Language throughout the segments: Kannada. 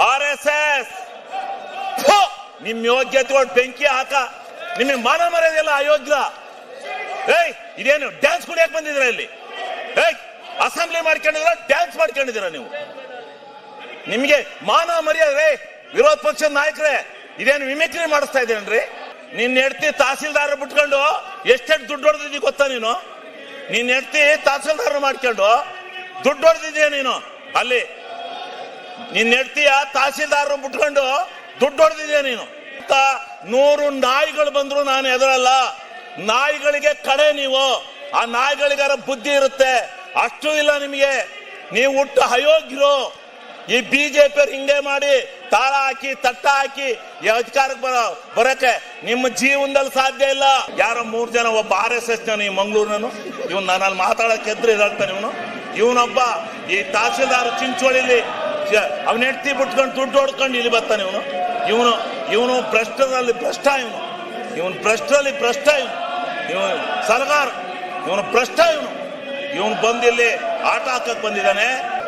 ಆರ್ ಎಸ್ ಎಸ್ ನಿಮ್ ಯೋಗ್ಯತೆ ಬೆಂಕಿ ಹಾಕ. ನಿಮಗೆ ಮಾನ ಮರ್ಯಾದೆಲ್ಲ ಅಯೋಗ್ಯ. ಇದೇನು ಡ್ಯಾನ್ಸ್ ಕುಡಿಯಕ್ ಬಂದಿದ್ರ ಇಲ್ಲಿ? ಅಸೆಂಬ್ಲಿ ಮಾಡ್ಕೊಂಡಿದ್ರ, ಡ್ಯಾನ್ಸ್ ಮಾಡ್ಕೊಂಡಿದ್ದೀರಾ ನೀವು? ನಿಮ್ಗೆ ಮಾನ ಮರ್ಯಾದೆ? ವಿರೋಧ ಪಕ್ಷದ ನಾಯಕರೇ, ಇದೇನು ಮಿಮಿಕ್ರಿ ಮಾಡಿಸ್ತಾ ಇದ್ದೇನ್ರಿ? ನಿನ್ನ ಹೆಂಡತಿ ತಹಸೀಲ್ದಾರ್ ಬಿಟ್ಕೊಂಡು ಎಷ್ಟೆಷ್ಟು ದುಡ್ಡು ಹೊಡೆದಿದ್ದೀ ಗೊತ್ತಾ ನೀನು? ನಿನ್ನ ಹೆಂಡತಿ ತಹಸೀಲ್ದಾರ್ ಮಾಡ್ಕೊಂಡು ದುಡ್ಡು ಹೊಡೆದಿದ್ದೀಯ ನೀನು. ಅಲ್ಲಿ ನಿನ್ನ ಹೆಂಡತಿಯ ತಹಸೀಲ್ದಾರ್ ಬಿಟ್ಕೊಂಡು ದುಡ್ಡು ಹೊಡೆದಿದ್ದೀಯ ನೀನು. 100 ನಾಯಿಗಳು ಬಂದ್ರು ನಾನು ಎದುರಲ್ಲ. ನಾಯಿಗಳಿಗೆ ಕಡೆ ನೀವು. ಆ ನಾಯಿಗಳಿಗಾರ ಬುದ್ಧಿ ಇರುತ್ತೆ, ಅಷ್ಟು ಇಲ್ಲ ನಿಮಗೆ. ನೀವು ಹುಟ್ಟು ಅಯೋಗ್ಯರು. ಈ ಬಿಜೆಪಿ ಹಿಂಗೆ ಮಾಡಿ ತಾಳ ಹಾಕಿ ತಟ್ಟ ಹಾಕಿ ಅಧಿಕಾರಕ್ಕೆ ಬರಕ್ಕೆ ನಿಮ್ಮ ಜೀವನದಲ್ಲಿ ಸಾಧ್ಯ ಇಲ್ಲ. ಯಾರೋ 3 ಜನ, ಒಬ್ಬ RSS ಈ ಮಂಗಳೂರಿನನು, ಇವನು ನನ್ನಲ್ಲಿ ಮಾತಾಡಕ್ಕೆ ಎದ್ರು ಇದಾಗ್ತಾನೆ. ಇವನೊಬ್ಬ ಈ ತಹಸೀಲ್ದಾರ್ ಚಿಂಚೋಳಿಲಿ ಅವನ ಹೆಂಡತಿ ಬಿಟ್ಕೊಂಡು ದುಡ್ಡು ಹೊಡ್ಕೊಂಡು ಇಲ್ಲಿ ಬರ್ತಾನೆ. ಇವನು ಭ್ರಷ್ಟರಲ್ಲಿ ಭ್ರಷ್ಟ. ಇವನು ಭ್ರಷ್ಟರಲ್ಲಿ ಭ್ರಷ್ಟ. ಇವನು ಸಲಗಾರ, ಇವನು ಭ್ರಷ್ಟ. ಇವನು ಬಂದಿಲ್ಲಿ ಆಟ ಹಾಕಕ್ ಬಂದಿದ್ದಾನೆ.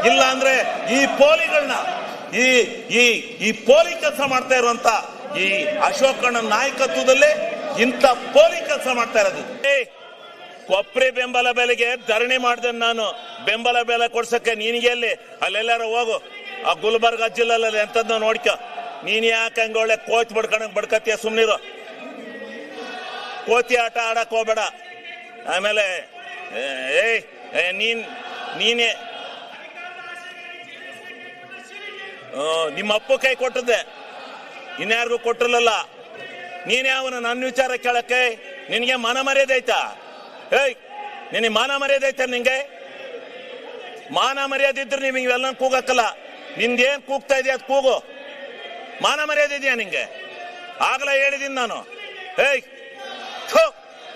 ಇಲ್ಲ ಅಂದ್ರೆ ಈ ಪೋಲಿಗಳನ್ನ ಈ ಪೋಲಿ ಕೆಲಸ ಮಾಡ್ತಾ ಇರುವಂತ ಈ ಅಶೋಕಣ್ಣ ನಾಯಕತ್ವದಲ್ಲಿ ಇಂಥ ಪೋಲಿ ಕೆಲಸ ಮಾಡ್ತಾ ಇರೋದು. ಕೊಪ್ರಿ ಬೆಂಬಲ ಬೆಲೆಗೆ ಧರಣಿ ಮಾಡಿದೆ ನಾನು. ಬೆಂಬಲ ಬೆಲೆ ಕೊಡ್ಸಕ್ಕೆ ನಿನಗೆ ಅಲ್ಲೆಲ್ಲಾರ ಹೋಗು. ಆ ಗುಲ್ಬರ್ಗ ಜಿಲ್ಲೆಲ್ಲ ಎಂತದ್ದು ನೋಡ್ಕ. ನೀನ್ ಯಾಕೆ ಹಂಗ ಒಳ್ಳೆ ಕೋಚ್ ಬಡ್ಕತ್ತೀಯ? ಸುಮ್ನಿರು. ಕೋತಿ ಆಟ ಆಡಕ್ ಹೋಗ್ಬೇಡ. ಆಮೇಲೆ ನೀನೇ ನಿಮ್ಮ ಅಪ್ಪು ಕೈ ಕೊಟ್ಟದ್ದೆ, ಇನ್ಯಾರಿಗೂ ಕೊಟ್ಟಿರಲಿಲ್ಲ. ನೀನೇ ಅವನು ನನ್ನ ವಿಚಾರ ಕೇಳಕ್ಕೆ ನಿನಗೆ ಮಾನ ಮರ್ಯಾದೆ ಐತಾ? ನಿನಗೆ ಮಾನ ಮರ್ಯಾದೆ ಐತ? ನಿಂಗೆ ಮಾನ ಮರ್ಯಾದೆ ಇದ್ರೆ ನೀವು ಇವೆಲ್ಲ ಕೂಗಕ್ಕಲ್ಲ. ನಿಂದೇನ್ ಕೂಗ್ತಾ ಇದೆಯಾ ಅದು ಕೂಗು. ಮಾನ ಮರ್ಯಾದೆ ಇದೆಯಾ ನಿಂಗೆ? ಆಗಲೇ ಹೇಳಿದೀನಿ ನಾನು.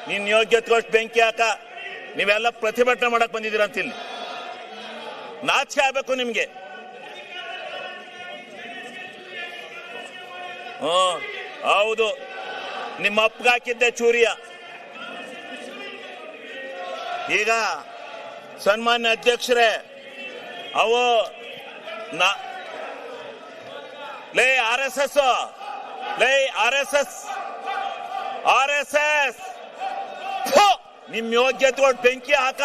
ನಿನ್ ಯೋಗ್ಯತೆಗೋಷ್ಟು ಬೆಂಕಿ ಹಾಕ. ನೀವೆಲ್ಲ ಪ್ರತಿಭಟನೆ ಮಾಡಕ್ ಬಂದಿದ್ದೀರ ಅಂತ ಇಲ್ಲಿ. ನಾಚಿಕೆ ಆಗ್ಬೇಕು ನಿಮ್ಗೆ. ಹೌದು, ನಿಮ್ಮ ಅಪ್ಪಗೆ ಹಾಕಿದ್ದೆ ಚೂರಿಯ. ಈಗ ಸನ್ಮಾನ್ಯ ಅಧ್ಯಕ್ಷರೇ, ಅವು ಲೇ RSS ನಿಮ್ ಯೋಗ್ಯತೆ ಬೆಂಕಿ ಹಾಕ.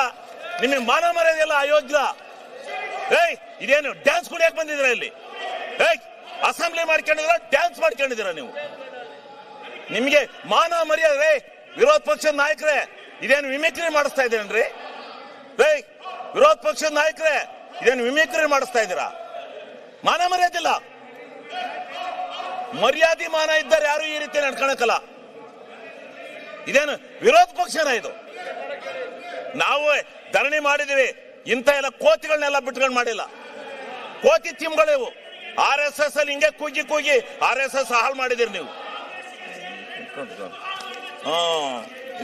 ನಿಮಗೆ ಮಾನ ಮರ್ಯಾದೆಲ್ಲ ಅಯೋಗ್ಯ. ಇದೇನು ಡ್ಯಾನ್ಸ್ ಕುಡಿಯಕ್ ಬಂದಿದ್ರ ಇಲ್ಲಿ? ಅಸೆಂಬ್ಲಿ ಮಾಡ್ಕೊಂಡಿದ್ರ, ಡ್ಯಾನ್ಸ್ ಮಾಡ್ಕೊಂಡಿದ್ದೀರಾ ನೀವು? ನಿಮ್ಗೆ ಮಾನ ಮರ್ಯಾದೆ? ವಿರೋಧ ಪಕ್ಷದ ನಾಯಕರೇ, ಇದೇನು ಮಿಮಿಕ್ರಿ ಮಾಡಿಸ್ತಾ ಇದ್ದೇನ್ರಿ? ವಿರೋಧ ಪಕ್ಷದ ನಾಯಕರೇ, ಇದೇನು ಮಿಮಿಕ್ರಿ ಮಾಡಿಸ್ತಾ ಇದ್ದೀರಾ? ಮಾನ ಮರ್ಯಾದಿಲ್ಲ. ಮರ್ಯಾದೆ ಮಾನ ಇದ್ದಾರೆ ಯಾರು ಈ ರೀತಿ ನಡ್ಕೊಳಕಲ್ಲ. ಇದೇನು ವಿರೋಧ ಪಕ್ಷನ ಇದು? ನಾವು ಧರಣಿ ಮಾಡಿದೀವಿ. ಇಂಥ ಎಲ್ಲ ಕೋತಿಗಳನ್ನೆಲ್ಲ ಬಿಟ್ಕೊಂಡು ಮಾಡಿಲ್ಲ. ಕೋತಿ ತಿಮ್ಗಳಿವು. RSS ಅಲ್ಲಿ ಹಿಂಗೆ ಕೂಗಿ RSS ಹಾಳು ಮಾಡಿದಿರಿ ನೀವು.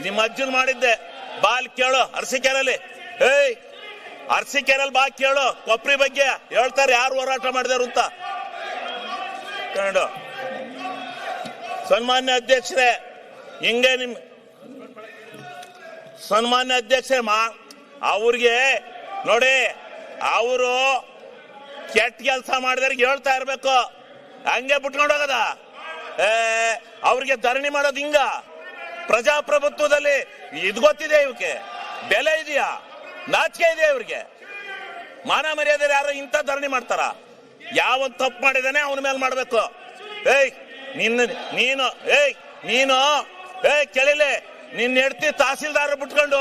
ನಿಮ್ಮ ಅಜ್ಜನ್ ಮಾಡಿದ್ದೆ. ಬಾಲ್ ಕೇಳು ಅರಸೀಕೆರೆಯಲ್ಲಿ. ಅರಸೀಕೆರೆಯಲ್ಲಿ ಬಾ ಕೇಳು. ಕೊಪ್ರಿ ಬಗ್ಗೆ ಹೇಳ್ತಾರೆ ಯಾರು ಹೋರಾಟ ಮಾಡಿದಾರು ಅಂತ. ಸನ್ಮಾನ್ಯ ಅಧ್ಯಕ್ಷರೇ, ಹಿಂಗೆ ನಿಮ್ ಸನ್ಮಾನ್ಯ ಅಧ್ಯಕ್ಷರೇ, ಅವ್ರಿಗೆ ನೋಡಿ, ಅವರು ಕೆಟ್ಟ ಕೆಲಸ ಮಾಡಿದವ್ರಿಗೆ ಹೇಳ್ತಾ ಇರ್ಬೇಕು. ಹಂಗೆ ಬಿಟ್ಕೊಂಡು ಹೋಗದ? ಅವ್ರಿಗೆ ಧರಣಿ ಮಾಡೋದು ಹಿಂಗ? ಪ್ರಜಾಪ್ರಭುತ್ವದಲ್ಲಿ ಇದು ಗೊತ್ತಿದೆ, ಇವಕ್ಕೆ ಬೆಲೆ ಇದೆಯಾ? ನಾಚಿಕೆ ಇದೆಯಾ ಇವ್ರಿಗೆ? ಮಾನ ಮರ್ಯಾದೆ ಯಾರು ಇಂಥ ಧರಣಿ ಮಾಡ್ತಾರ? ಯಾವನ್ ತಪ್ಪು ಮಾಡಿದಾನೆ ಅವನ ಮೇಲೆ ಮಾಡ್ಬೇಕು. ನೀನು ಕೇಳಿಲೆ, ನಿನ್ನ ಹೆಂಡತಿ ತಹಸೀಲ್ದಾರ್ ಬಿಟ್ಕೊಂಡು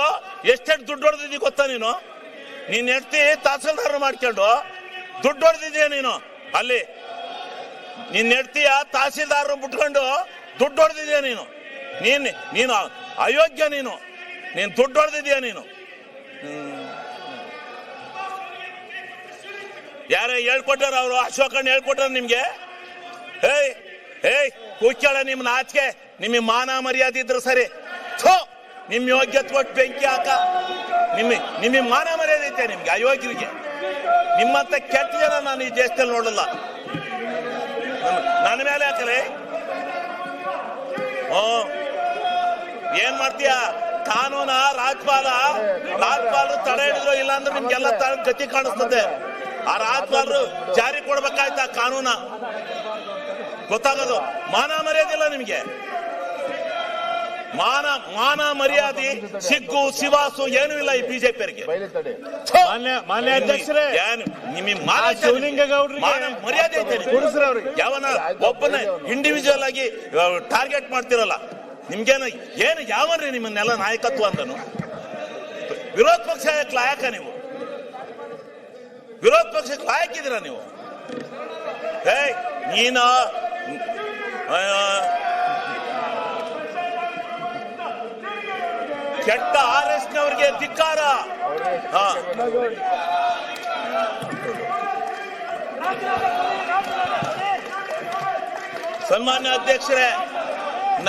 ಎಷ್ಟೆಷ್ಟು ದುಡ್ಡು ಹೊಡೆದಿದ್ದೀ ಗೊತ್ತಾ ನೀನು? ನಿನ್ನ ಹೆಂಡತಿ ತಹಸೀಲ್ದಾರ್ ಮಾಡ್ಕೊಂಡು ದುಡ್ಡು ಹೊಡೆದಿದ್ದೀಯ ನೀನು. ಅಲ್ಲಿ ನಿನ್ನ ಹೆಂಡತಿಯ ತಹಸೀಲ್ದಾರ್ ಬಿಟ್ಕೊಂಡು ದುಡ್ಡು ಹೊಡೆದಿದ್ದೀಯ ನೀನು. ನೀನು ಅಯೋಗ್ಯ. ನೀನು ದುಡ್ಡು ಹೊಡೆದಿದ್ದೀಯ ನೀನು. ಯಾರೇ ಹೇಳ್ಕೊಟ್ಟಾರ? ಅವರು ಅಶೋಕಣ್ಣ ಹೇಳ್ಕೊಟ್ಟಾರ ನಿಮ್ಗೆ? ಕೂಕ್ಯಾಳ ನಿಮ್ಮ ನಾಚಿಕೆ. ನಿಮಗೆ ಮಾನ ಮರ್ಯಾದೆ ಇದ್ರೆ ಸರಿ. ನಿಮ್ ಯೋಗ್ಯತೆ ಕೊಟ್ಟು ಬೆಂಕಿ ಹಾಕ. ನಿಮಗೆ ಮಾನ ಮರ್ಯಾದೆ ಐತೆ ನಿಮ್ಗೆ? ಅಯೋಗ್ಯರಿಗೆ ನಿಮ್ಮಂತ ಕೆಟ್ಟ ಜನ ನಾನು ಈ ದೇಶದಲ್ಲಿ ನೋಡಲ್ಲ. ನನ್ನ ಮೇಲೆ ಹಾಕಲೇ ಏನ್ ಮಾಡ್ತೀಯ? ಕಾನೂನ ರಾಜ್ಪಾಲ ತಡೆ ಹಿಡಿದ್ರು ಇಲ್ಲ ಅಂದ್ರೆ ನಿಮ್ಗೆಲ್ಲ ಗತಿ ಕಾಣಿಸ್ತದೆ. ಆ ರಾಜ್ಯಪಾಲರು ಜಾರಿ ಕೊಡ್ಬೇಕಾಯ್ತಾ ಕಾನೂನ ಗೊತ್ತಾಗೋದು. ಮಾನ ಮರ್ಯಾದಿಲ್ಲ ನಿಮಗೆ, ಮಾನ ಮರ್ಯಾದೆ ಸಿಗ್ಗು ಸಿವಾಸು ಏನೂ ಇಲ್ಲ ಈ ಬಿಜೆಪಿಯವರಿಗೆ. ಮಾನ್ಯ ಅಧ್ಯಕ್ಷರೇ, ನಿಮಗೆ ಮರ್ಯಾದೆ ಐತೆ? ಯಾವನ ಒಬ್ಬನ ಇಂಡಿವಿಜುವಲ್ ಆಗಿ ಟಾರ್ಗೆಟ್ ಮಾಡ್ತಿರಲ್ಲ, ನಿಮ್ಗೇನು ಏನು ಯಾವನ್ರಿ ನಿಮ್ಮನ್ನೆಲ್ಲ ನಾಯಕತ್ವ ಅಂದನು? ವಿರೋಧ ಪಕ್ಷ ಲಾಯಕ ನೀವು? ವಿರೋಧ ಪಕ್ಷಕ್ಕೆ ಲಾಯಕಿದ್ದೀರಾ ನೀವು? ನೀನ ಕೆಟ್ಟ RS ನವರಿಗೆ ಧಿಕ್ಕಾರ. ಸನ್ಮಾನ್ಯ ಅಧ್ಯಕ್ಷರೇ,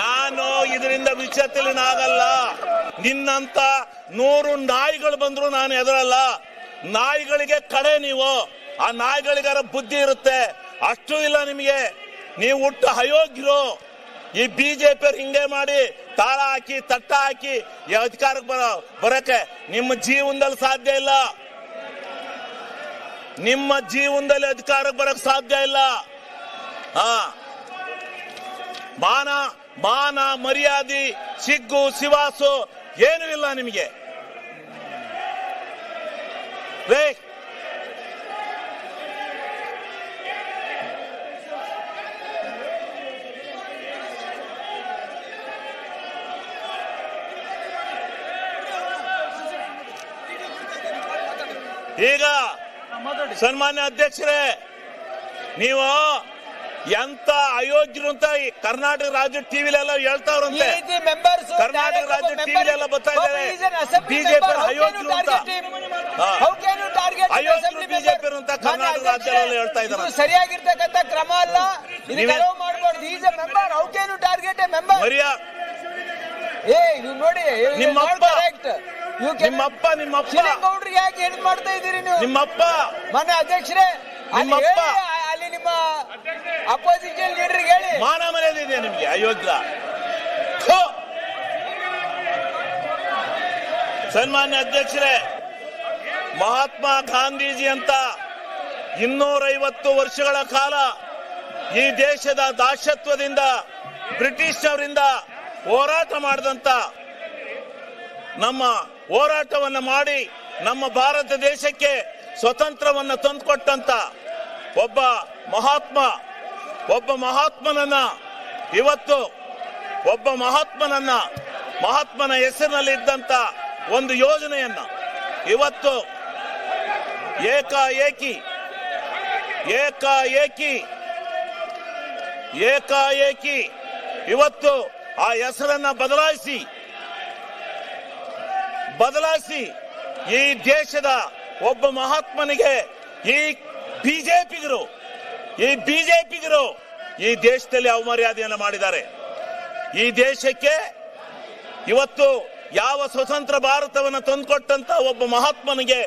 ನಾನು ಇದರಿಂದ ವಿಚಲಿತನಾಗಲ್ಲ. ನಿನ್ನಂತ 100 ನಾಯಿಗಳು ಬಂದ್ರು ನಾನು ಎದುರಲ್ಲ. ನಾಯಿಗಳಿಗೆ ಕಡೆ ನೀವು, ಆ ನಾಯಿಗಳಿಗಾರ ಬುದ್ಧಿ ಇರುತ್ತೆ, ಅಷ್ಟು ಇಲ್ಲ ನಿಮಗೆ. ನೀವು ಹುಟ್ಟು ಅಯೋಗ್ಯರು. ಈ ಬಿಜೆಪಿಯವ್ರು ಹಿಂಗೆ ಮಾಡಿ ತಾಳ ಹಾಕಿ ತಟ್ಟ ಹಾಕಿ ಈ ಅಧಿಕಾರಕ್ಕೆ ಬರಕ್ಕೆ ನಿಮ್ಮ ಜೀವನದಲ್ಲಿ ಸಾಧ್ಯ ಇಲ್ಲ. ನಿಮ್ಮ ಜೀವನದಲ್ಲಿ ಅಧಿಕಾರಕ್ಕೆ ಬರಕ್ ಸಾಧ್ಯ ಇಲ್ಲ. ಮಾನ ಮರ್ಯಾದೆ ಸಿಗ್ಗು ಸಿವಾಸು ಏನೂ ಇಲ್ಲ ನಿಮಗೆ. ಈಗ ಸನ್ಮಾನ್ಯ ಅಧ್ಯಕ್ಷರೇ, ನೀವು ಎಂತ ಅಯೋಗ್ಯರು ಅಂತ ಕರ್ನಾಟಕ ರಾಜ್ಯ ಟಿವಿಲೆಲ್ಲ ಹೇಳ್ತಾವ್ರಂತೆ. ಕರ್ನಾಟಕ ರಾಜ್ಯ ಟಿವಿಲೆಲ್ಲ ಬರ್ತಾ ಇದ್ದಾರೆ ಬಿಜೆಪಿ ಅಯೋಗ್ಯರು ಅಂತ. ಅಯೋಗ್ಯರು ಬಿಜೆಪಿ ಅಂತ ಕರ್ನಾಟಕ ರಾಜ್ಯದಲ್ಲಿ ಹೇಳ್ತಾ ಇದ್ದಾರೆ. ಸರಿಯಾಗಿರ್ತಕ್ಕಂಥ ಕ್ರಮ ಅಲ್ಲ. ನೋಡಿ ನಿಮ್ಮಪ್ಪ ಗೌಡ್ರಿಗೆ ಯಾಕೆ ಹೆಣ್ ಮಾಡ್ತಾ ಇದ್ದೀರಿ ನೀವು? ನಿಮ್ಮಪ್ಪ ಮಾನ್ಯ ಅಧ್ಯಕ್ಷರೇ, ನಿಮ್ಮಪ್ಪ ಅಲ್ಲಿ ನಿಮ್ಮ ಅಪೋಸಿಷನ್ ಲೀಡರ್ಗೆ ಹೇಳಿ. ಮಾನ ಮರ್ಯಾದೆ ಇದೆಯಾ ನಿಮ್ಗೆ? ಅಯೋಗ್ಯ. ಸನ್ಮಾನ್ಯ ಅಧ್ಯಕ್ಷರೇ, ಮಹಾತ್ಮ ಗಾಂಧೀಜಿ ಅಂತ 250 ವರ್ಷಗಳ ಕಾಲ ಈ ದೇಶದ ದಾಸ್ಯತ್ವದಿಂದ ಬ್ರಿಟಿಷ್ ಹೋರಾಟ ಮಾಡಿದಂತ, ನಮ್ಮ ಹೋರಾಟವನ್ನ ಮಾಡಿ ನಮ್ಮ ಭಾರತ ದೇಶಕ್ಕೆ ಸ್ವತಂತ್ರವನ್ನ ತಂದುಕೊಟ್ಟಂತ ಒಬ್ಬ ಮಹಾತ್ಮನನ್ನ ಇವತ್ತು ಮಹಾತ್ಮನ ಹೆಸರಿನಲ್ಲಿ ಇದ್ದಂತ ಒಂದು ಯೋಜನೆಯನ್ನ ಇವತ್ತು ಏಕಾಏಕಿ ಇವತ್ತು ಆ ಹೆಸರನ್ನ ಬದಲಾಯಿಸಿ ಈ ದೇಶದ ಒಬ್ಬ ಮಹಾತ್ಮನಿಗೆ ಈ ಬಿಜೆಪಿಗರು ಈ ದೇಶದಲ್ಲಿ ಅವಮರ್ಯಾದೆಯನ್ನು ಮಾಡಿದ್ದಾರೆ. ಈ ದೇಶಕ್ಕೆ ಇವತ್ತು ಯಾವ ಸ್ವತಂತ್ರ ಭಾರತವನ್ನು ತಂದುಕೊಟ್ಟಂತ ಒಬ್ಬ ಮಹಾತ್ಮನಿಗೆ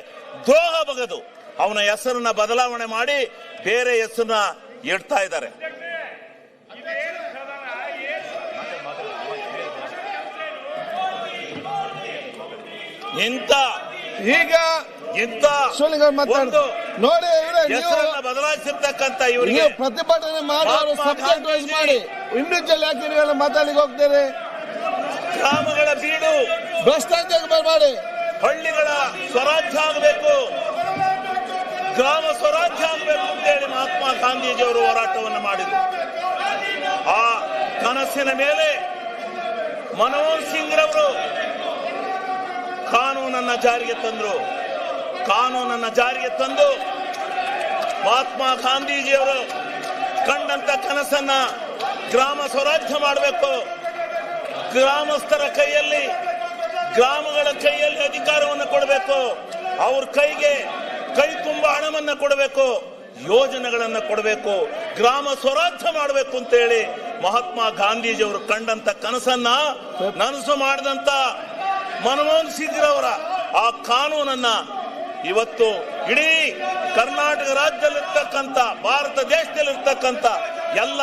ದ್ರೋಹ ಬಗೆದು ಅವನ ಹೆಸರನ್ನ ಬದಲಾವಣೆ ಮಾಡಿ ಬೇರೆ ಹೆಸರನ್ನ ಇಡ್ತಾ ಇದ್ದಾರೆ. ನೋಡಿ ಹೆಸರನ್ನ ಬದಲಾಯಿಸಿರ್ತಕ್ಕಂಥ ಇವರಿಗೆ ಪ್ರತಿಭಟನೆ ಮಾಡಿ ಸಬ್ಜೆಕ್ಟ್ ವೈಸ್ ಮಾಡಿ ಇಂಡಿವಿಜುವಲ್ ಯಾಕೆ ಮಾತಾಡ್ಲಿಕ್ಕೆ ಹೋಗ್ತಾರೆ? ಗ್ರಾಮಗಳ ಬೀಡು ಭ್ರಷ್ಟಾಚಾರ ಮಾಡಿ ಹಳ್ಳಿಗಳ ಸ್ವರಾಜ್ಯ ಆಗಬೇಕು, ಗ್ರಾಮ ಸ್ವರಾಜ್ಯ ಆಗಬೇಕು ಅಂತೇಳಿ ಮಹಾತ್ಮ ಗಾಂಧೀಜಿಯವರು ಹೋರಾಟವನ್ನು ಮಾಡಿದರು. ಆ ಕನಸಿನ ಮೇಲೆ ಮನಮೋಹನ್ ಸಿಂಗ್ ರವರು ಕಾನೂನನ್ನ ಜಾರಿಗೆ ತಂದು ಮಹಾತ್ಮ ಗಾಂಧೀಜಿಯವರು ಕಂಡಂತ ಕನಸನ್ನ ಗ್ರಾಮ ಸ್ವರಾಜ್ಯ ಮಾಡಬೇಕು, ಗ್ರಾಮಸ್ಥರ ಕೈಯಲ್ಲಿ ಗ್ರಾಮಗಳ ಕೈಯಲ್ಲಿ ಅಧಿಕಾರವನ್ನು ಕೊಡಬೇಕು, ಅವ್ರ ಕೈ ತುಂಬ ಹಣವನ್ನ ಕೊಡಬೇಕು, ಯೋಜನೆಗಳನ್ನ ಕೊಡಬೇಕು, ಗ್ರಾಮ ಸ್ವರಾಜ್ಯ ಮಾಡಬೇಕು ಅಂತ ಹೇಳಿ ಮಹಾತ್ಮ ಗಾಂಧೀಜಿಯವರು ಕಂಡಂತ ಕನಸನ್ನ ನನಸು ಮಾಡಿದಂತ ಮನಮೋಹನ್ ಸಿಂಗ್ ರವರ ಆ ಕಾನೂನನ್ನ ಇವತ್ತು ಇಡೀ ಕರ್ನಾಟಕ ರಾಜ್ಯದಲ್ಲಿರ್ತಕ್ಕಂಥ ಭಾರತ ದೇಶದಲ್ಲಿರ್ತಕ್ಕಂಥ ಎಲ್ಲ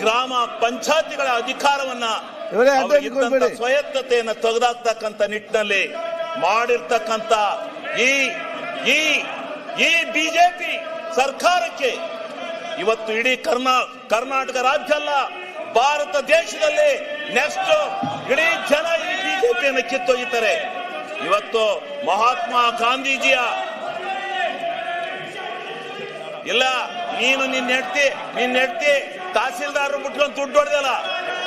ಗ್ರಾಮ ಪಂಚಾಯತಿಗಳ ಅಧಿಕಾರವನ್ನ ಸ್ವಾಯತ್ತತೆಯನ್ನು ತೆಗೆದಾಕ್ತಕ್ಕಂಥ ನಿಟ್ಟಿನಲ್ಲಿ ಮಾಡಿರ್ತಕ್ಕಂಥ ಈ ಈ ಬಿಜೆಪಿ ಸರ್ಕಾರಕ್ಕೆ ಇವತ್ತು ಇಡೀ ಕರ್ನಾಟಕ ರಾಜ್ಯ ಅಲ್ಲ, ಭಾರತ ದೇಶದಲ್ಲಿ ನೆಕ್ಸ್ಟ್ ಇಡೀ ಜನ ಈ ಬಿಜೆಪಿಯನ್ನು ಕಿತ್ತೊಯ್ಯುತ್ತಾರೆ. ಇವತ್ತು ಮಹಾತ್ಮ ಗಾಂಧೀಜಿಯ ಇಲ್ಲ, ನೀನು ನಿನ್ನ ಹೆಂಡತಿ ತಹಸೀಲ್ದಾರ್ ಬಿಟ್ಕೊಂಡು ದುಡ್ಡು ಹೊಡೆದಲ್ಲ,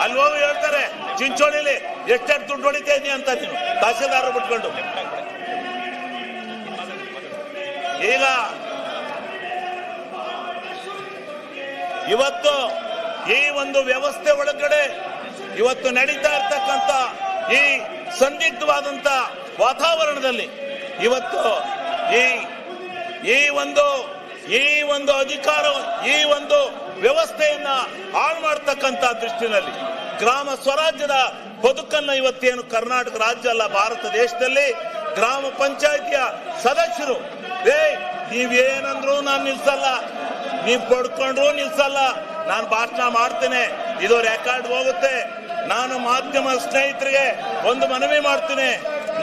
ಅಲ್ಲಿ ಹೋಗಿ ಹೇಳ್ತಾರೆ ಚಿಂಚೋಳಿಲಿ ಎಷ್ಟೆಷ್ಟು ದುಡ್ಡು ಹೊಡಿತಾ ಇದೀನಿ ಅಂತ ನೀನು ತಹಸೀಲ್ದಾರ್ ಬಿಟ್ಕೊಂಡು. ಈಗ ಇವತ್ತು ಈ ಒಂದು ವ್ಯವಸ್ಥೆ ಒಳಗಡೆ ಇವತ್ತು ನಡೀತಾ ಇರ್ತಕ್ಕಂಥ ಈ ಸಂದಿಗ್ಧವಾದಂತ ವಾತಾವರಣದಲ್ಲಿ ಇವತ್ತು ಈ ಒಂದು ಅಧಿಕಾರ, ಈ ಒಂದು ವ್ಯವಸ್ಥೆಯನ್ನ ಹಾಳು ಮಾಡತಕ್ಕಂತ ದೃಷ್ಟಿನಲ್ಲಿ ಗ್ರಾಮ ಸ್ವರಾಜ್ಯದ ಬದುಕನ್ನ ಇವತ್ತೇನು ಕರ್ನಾಟಕ ರಾಜ್ಯ ಅಲ್ಲ, ಭಾರತ ದೇಶದಲ್ಲಿ ಗ್ರಾಮ ಪಂಚಾಯಿತಿಯ ಸದಸ್ಯರು ನೀವೇನಂದ್ರು ನಾನು ನಿಲ್ಸಲ್ಲ, ನೀವ್ ಪಡ್ಕೊಂಡ್ರು ನಿಲ್ಸಲ್ಲ, ನಾನು ಭಾಷಣ ಮಾಡ್ತೇನೆ, ಇದು ರೆಕಾರ್ಡ್ ಹೋಗುತ್ತೆ. ನಾನು ಮಾಧ್ಯಮ ಸ್ನೇಹಿತರಿಗೆ ಒಂದು ಮನವಿ ಮಾಡ್ತೀನಿ,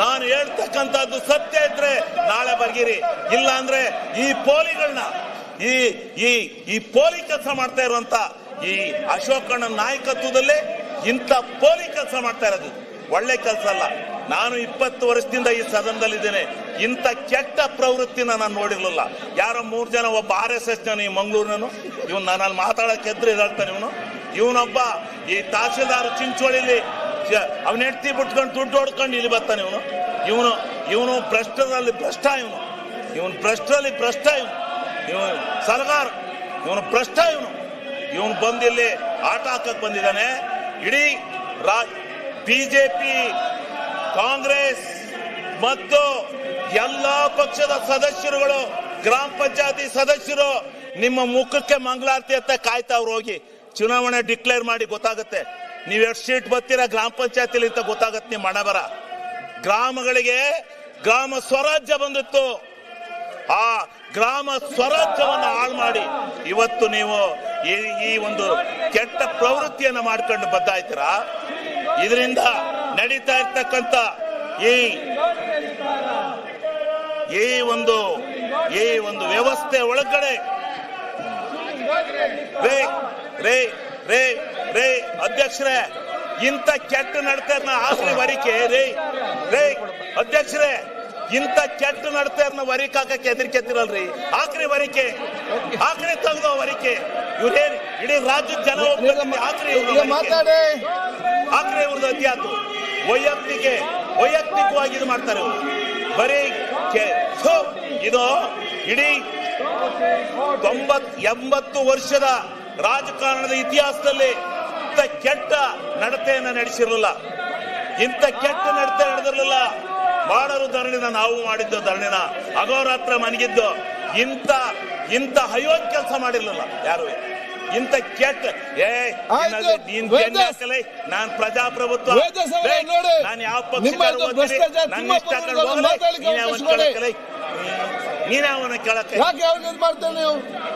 ನಾನು ಹೇಳ್ತಕ್ಕಂಥದ್ದು ಸತ್ಯ ಇದ್ರೆ ನಾಳೆ ಬರ್ಗಿರಿ, ಇಲ್ಲ ಅಂದ್ರೆ ಈ ಪೋಲಿಗಳನ್ನ ಈ ಪೋಲಿ ಕೆಲಸ ಮಾಡ್ತಾ ಇರುವಂತ ಈ ಅಶೋಕಣ್ಣ ನಾಯಕತ್ವದಲ್ಲಿ ಇಂಥ ಪೋಲಿ ಕೆಲಸ ಮಾಡ್ತಾ ಇರೋದು ಒಳ್ಳೆ ಕೆಲಸ ಅಲ್ಲ. ನಾನು 20 ವರ್ಷದಿಂದ ಈ ಸದನದಲ್ಲಿದ್ದೇನೆ, ಇಂಥ ಕೆಟ್ಟ ಪ್ರವೃತ್ತಿನ ನಾನು ನೋಡಿರ್ಲಿಲ್ಲ. ಯಾರೋ 3 ಜನ, ಒಬ್ಬ RSS ಜನ ಈ ಮಂಗಳೂರಿನನು, ಇವನು ನನ್ನಲ್ಲಿ ಮಾತಾಡಕ್ಕೆ ಎದ್ರು ಹೇಳ್ತಾನೆ. ಇವನೊಬ್ಬ ಈ ತಹಸೀಲ್ದಾರ್ ಚಿಂಚೋಳಿಲಿ ಅವನ ಹೆಂಡತಿ ಬಿಟ್ಕೊಂಡು ದುಡ್ಡು ಹೊಡ್ಕೊಂಡು ಇಲ್ಲಿ ಬರ್ತಾನೆ. ಇವನು ಭ್ರಷ್ಟರಲ್ಲಿ ಭ್ರಷ್ಟ, ಇವನು ಭ್ರಷ್ಟ, ಇವನು ಸಲಗಾರ, ಇವನು ಭ್ರಷ್ಟ, ಇವನು ಬಂದಿಲ್ಲಿ ಆಟ ಹಾಕಕ್ ಬಂದಿದ್ದಾನೆ. ಇಡೀ ಬಿಜೆಪಿ, ಕಾಂಗ್ರೆಸ್ ಮತ್ತು ಎಲ್ಲಾ ಪಕ್ಷದ ಸದಸ್ಯರುಗಳು, ಗ್ರಾಮ ಪಂಚಾಯತಿ ಸದಸ್ಯರು ನಿಮ್ಮ ಮುಖಕ್ಕೆ ಮಂಗಳಾರತಿ ಅಂತ ಕಾಯ್ತಾವ್ರು. ಹೋಗಿ ಚುನಾವಣೆ ಡಿಕ್ಲೇರ್ ಮಾಡಿ ಗೊತ್ತಾಗುತ್ತೆ ನೀವ್ ಎಷ್ಟು ಸೀಟ್ ಬರ್ತೀರಾ ಗ್ರಾಮ ಪಂಚಾಯತಿಲಿ ಅಂತ ಗೊತ್ತಾಗತ್ತೆ. ನಿಮ್ಮ ಹಣ ಬರ ಗ್ರಾಮಗಳಿಗೆ ಗ್ರಾಮ ಸ್ವರಾಜ್ಯ ಬಂದಿತ್ತು, ಆ ಗ್ರಾಮ ಸ್ವರಾಜ್ಯವನ್ನ ಹಾಳು ಮಾಡಿ ಇವತ್ತು ನೀವು ಈ ಒಂದು ಕೆಟ್ಟ ಪ್ರವೃತ್ತಿಯನ್ನ ಮಾಡ್ಕೊಂಡು ಬದ್ದಾಯ್ತೀರಾ. ಇದರಿಂದ ನಡೀತಾ ಇರ್ತಕ್ಕಂಥ ಈ ಒಂದು ವ್ಯವಸ್ಥೆ ಒಳಗಡೆ ರೇ ಅಧ್ಯಕ್ಷರೇ, ಇಂಥ ಕೆಟ್ಟ ನಡತೆಯನ್ನ ಆಕ್ರಿ ವರಿಕೆ ಅಧ್ಯಕ್ಷರೇ, ಇಂಥ ಕೆಟ್ಟ ನಡತೆಯನ್ನ ವರಿಕೆ ಹಾಕಕ್ಕೆ ಹೆದರಿಕೆತ್ತಿರಲ್ರಿ. ಆಕ್ರಿ ವರಿಕೆ, ಆಕ್ರಿ ತೆಗೆದು ವರಿಕೆ. ಇವ್ರೇನ್ ಇಡೀ ರಾಜ್ಯದ ಜನ ಆಕ್ರಿ ಇವ್ರದ್ದು ಅತ್ಯಾತು ವೈಯಕ್ತಿಕವಾಗಿ ಇದು ಮಾಡ್ತಾರೆ ಇವರು. ಬರೀ ಇದು ಇಡೀ 90-80 ವರ್ಷದ ರಾಜಕಾರಣದ ಇತಿಹಾಸದಲ್ಲಿ ಇಂಥ ಕೆಟ್ಟ ನಡತೆಯನ್ನ ನಡೆಸಿರಲಿಲ್ಲ, ಇಂಥ ಕೆಟ್ಟ ನಡತೆ ನಡೆದಿರಲಿಲ್ಲ. ಮಾಡೋರು ಧರಣಿನ, ನಾವು ಮಾಡಿದ್ದು ಧರಣಿನ, ಅಗೋರಾತ್ರ ಮನಗಿದ್ದು, ಇಂಥ ಅಯೋಗ್ಯ ಕೆಲಸ ಮಾಡಿರ್ಲಿಲ್ಲ ಯಾರು. ಇಂಥ ಕೆಟ್ಟ ನಾನ್ ಪ್ರಜಾಪ್ರಭುತ್ವ, ನಾನು ಯಾವ ಪಕ್ಷ ನನ್ನ ಇಷ್ಟ ನೀನ್ ಯಾವನ ಕೇಳಕ್ಕೆ